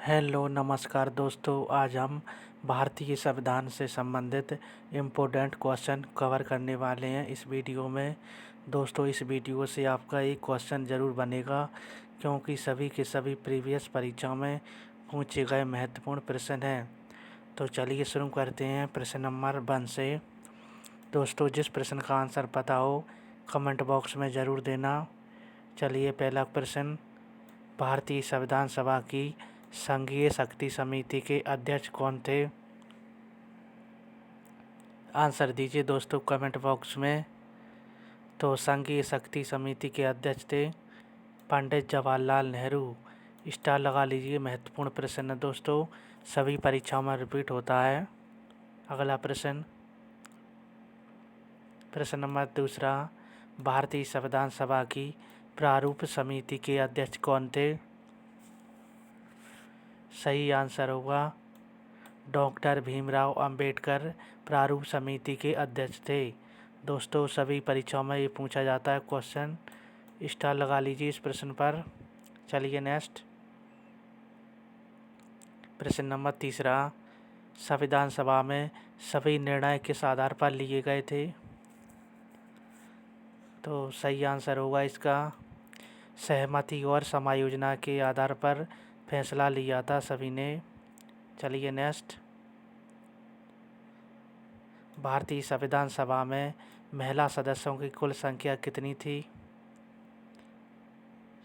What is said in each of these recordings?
Hello नमस्कार दोस्तों। आज हम भारतीय संविधान से संबंधित इम्पोर्टेंट क्वेश्चन कवर करने वाले हैं इस वीडियो में। दोस्तों, इस वीडियो से आपका एक क्वेश्चन ज़रूर बनेगा, क्योंकि सभी के सभी प्रीवियस परीक्षा में पूछे गए महत्वपूर्ण प्रश्न हैं। तो चलिए शुरू करते हैं प्रश्न नंबर 1 से। दोस्तों, जिस प्रश्न का आंसर पता हो कमेंट बॉक्स में ज़रूर देना। चलिए, पहला प्रश्न, भारतीय संविधान सभा की संघीय शक्ति समिति के अध्यक्ष कौन थे? आंसर दीजिए दोस्तों कमेंट बॉक्स में। तो संघीय शक्ति समिति के अध्यक्ष थे पंडित जवाहरलाल नेहरू। स्टार लगा लीजिए, महत्वपूर्ण प्रश्न है दोस्तों, सभी परीक्षाओं में रिपीट होता है। अगला प्रश्न, प्रश्न नंबर 2, भारतीय संविधान सभा की प्रारूप समिति के अध्यक्ष कौन थे? सही आंसर होगा डॉक्टर भीमराव अंबेडकर प्रारूप समिति के अध्यक्ष थे। दोस्तों, सभी परीक्षाओं में ये पूछा जाता है क्वेश्चन, स्टार लगा लीजिए इस प्रश्न पर। चलिए नेक्स्ट, प्रश्न नंबर 3, संविधान सभा में सभी निर्णय किस आधार पर लिए गए थे? तो सही आंसर होगा इसका सहमति और समायोजना के आधार पर फैसला लिया था सभी ने। चलिए नेक्स्ट, भारतीय संविधान सभा में महिला सदस्यों की कुल संख्या कितनी थी?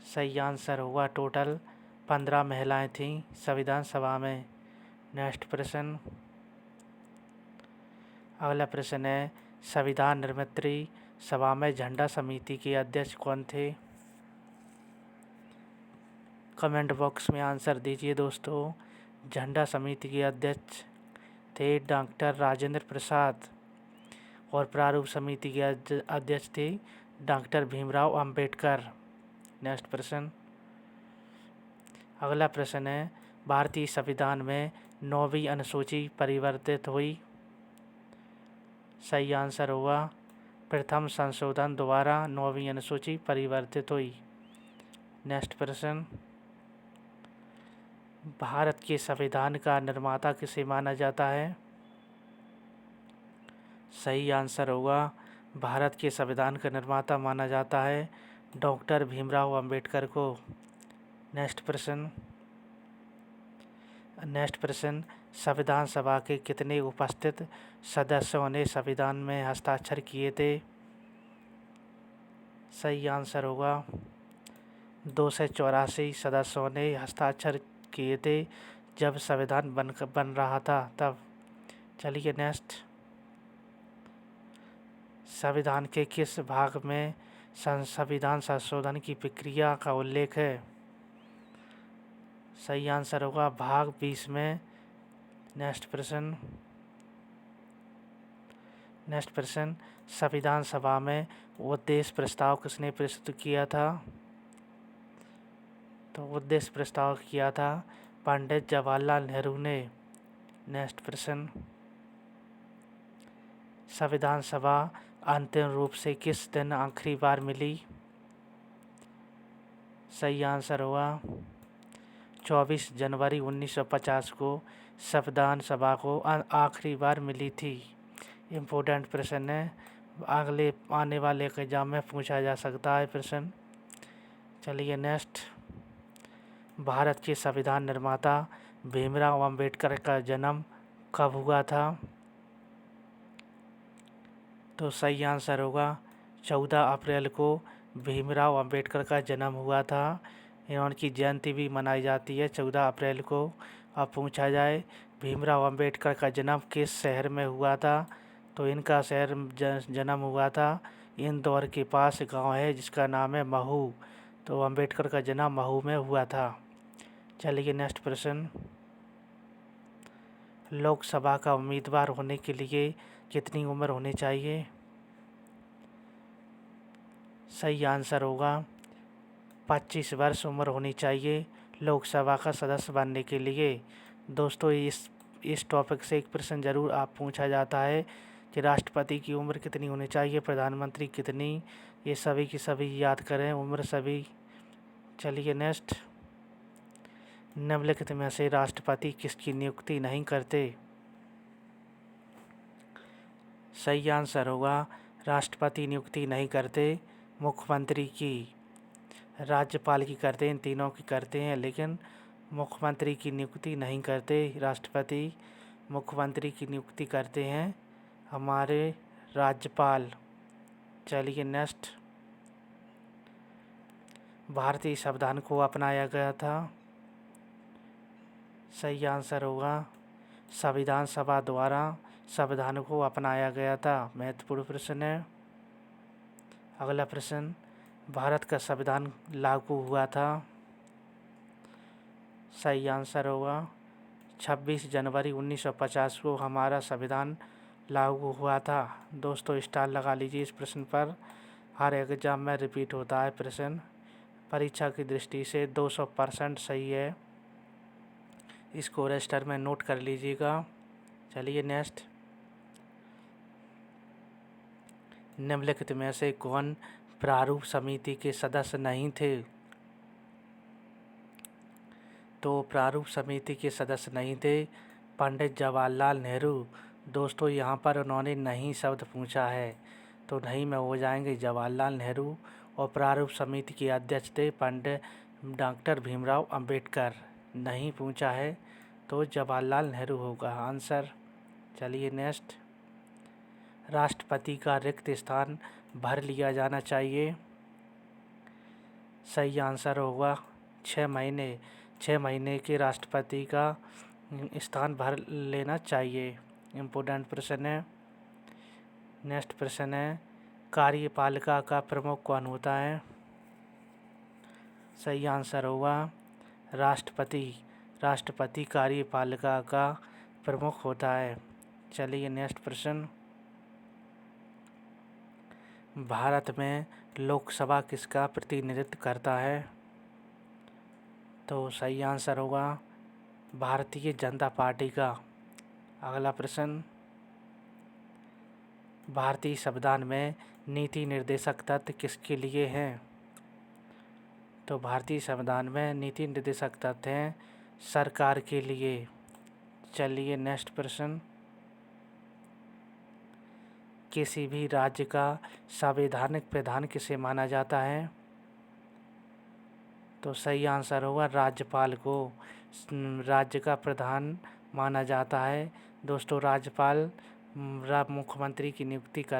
सही आंसर होगा टोटल 15 महिलाएं थीं संविधान सभा में। नेक्स्ट प्रश्न, अगला प्रश्न है, संविधान निर्मित्री सभा में झंडा समिति के अध्यक्ष कौन थे? कमेंट बॉक्स में आंसर दीजिए दोस्तों। झंडा समिति के अध्यक्ष थे डॉक्टर राजेंद्र प्रसाद और प्रारूप समिति के अध्यक्ष थे डॉक्टर भीमराव अंबेडकर। नेक्स्ट प्रश्न, अगला प्रश्न है, भारतीय संविधान में 9वीं अनुसूची परिवर्तित हुई। सही आंसर होगा प्रथम संशोधन द्वारा 9वीं अनुसूची परिवर्तित हुई। नेक्स्ट प्रश्न, भारत के संविधान का निर्माता किसे माना जाता है? सही आंसर होगा भारत के संविधान का निर्माता माना जाता है डॉक्टर भीमराव अंबेडकर को। नेक्स्ट प्रश्न, संविधान सभा के कितने उपस्थित सदस्यों ने संविधान में हस्ताक्षर किए थे? सही आंसर होगा 284 सदस्यों ने हस्ताक्षर किए थे जब संविधान बन रहा था तब। चलिए नेक्स्ट, संविधान के किस भाग में संविधान संशोधन की प्रक्रिया का उल्लेख है? सही आंसर होगा भाग 20 में। नेक्स्ट प्रश्न, संविधान सभा में उद्देश्य प्रस्ताव किसने प्रस्तुत किया था? तो उद्देश्य प्रस्ताव किया था पंडित जवाहरलाल नेहरू ने। नेक्स्ट प्रश्न, संविधान सभा अंतिम रूप से किस दिन आखिरी बार मिली? सही आंसर होगा 24 जनवरी 1950 को संविधान सभा को आखिरी बार मिली थी। इम्पोर्टेंट प्रश्न है, अगले आने वाले एग्जाम में पूछा जा सकता है प्रश्न। चलिए नेक्स्ट, भारत के संविधान निर्माता भीमराव अंबेडकर का जन्म कब हुआ था? तो सही आंसर होगा 14 अप्रैल को भीमराव अंबेडकर का जन्म हुआ था। उनकी जयंती भी मनाई जाती है 14 अप्रैल को। अब पूछा जाए भीमराव अंबेडकर का जन्म किस शहर में हुआ था? तो इनका शहर जन्म हुआ था इंदौर के पास गांव है जिसका नाम है महू। तो अंबेडकर का जन्म महू में हुआ था। चलिए नेक्स्ट प्रश्न, लोकसभा का उम्मीदवार होने के लिए कितनी उम्र होनी चाहिए? सही आंसर होगा 25 वर्ष उम्र होनी चाहिए लोकसभा का सदस्य बनने के लिए। दोस्तों, इस टॉपिक से एक प्रश्न ज़रूर आप पूछा जाता है कि राष्ट्रपति की उम्र कितनी होनी चाहिए, प्रधानमंत्री कितनी, ये सभी की सभी याद करें उम्र सभी। चलिए नेक्स्ट, निम्नलिखित में से राष्ट्रपति किसकी नियुक्ति नहीं करते? सही आंसर होगा राष्ट्रपति नियुक्ति नहीं करते, मुख्यमंत्री की, राज्यपाल की करते हैं, इन तीनों की करते हैं, लेकिन मुख्यमंत्री की नियुक्ति नहीं करते। राष्ट्रपति मुख्यमंत्री की नियुक्ति करते हैं हमारे राज्यपाल। चलिए नेक्स्ट, भारतीय संविधान को अपनाया गया था। सही आंसर होगा संविधान सभा द्वारा संविधान को अपनाया गया था। महत्वपूर्ण प्रश्न है। अगला प्रश्न, भारत का संविधान लागू हुआ था। सही आंसर होगा 26 जनवरी 1950 को हमारा संविधान लागू हुआ था। दोस्तों स्टार लगा लीजिए इस प्रश्न पर, हर एग्जाम में रिपीट होता है प्रश्न, परीक्षा की दृष्टि से 200% सही है, इसको रजिस्टर में नोट कर लीजिएगा। चलिए नेक्स्ट, निम्नलिखित में से कौन प्रारूप समिति के सदस्य नहीं थे? तो प्रारूप समिति के सदस्य नहीं थे पंडित जवाहरलाल नेहरू। दोस्तों यहाँ पर उन्होंने नहीं शब्द पूछा है, तो नहीं में हो जाएंगे जवाहरलाल नेहरू, और प्रारूप समिति के अध्यक्ष थे पंडित डॉक्टर भीमराव अंबेडकर। नहीं पूछा है तो जवाहरलाल नेहरू होगा आंसर। चलिए नेक्स्ट, राष्ट्रपति का रिक्त स्थान भर लिया जाना चाहिए। सही आंसर होगा 6 महीने के राष्ट्रपति का स्थान भर लेना चाहिए। इम्पोर्टेंट प्रश्न है। नेक्स्ट प्रश्न है, कार्यपालिका का प्रमुख कौन होता है? सही आंसर होगा राष्ट्रपति कार्यपालिका का प्रमुख होता है। चलिए नेक्स्ट प्रश्न, भारत में लोकसभा किसका प्रतिनिधित्व करता है? तो सही आंसर होगा भारतीय जनता पार्टी का। अगला प्रश्न, भारतीय संविधान में नीति निर्देशक तत्व किसके लिए हैं? तो भारतीय संविधान में नीति निर्देशक तत्व हैं सरकार के लिए। चलिए नेक्स्ट प्रश्न, किसी भी राज्य का संवैधानिक प्रधान किसे माना जाता है? तो सही आंसर होगा राज्यपाल को राज्य का प्रधान माना जाता है। दोस्तों राज्यपाल मुख्यमंत्री की नियुक्ति कर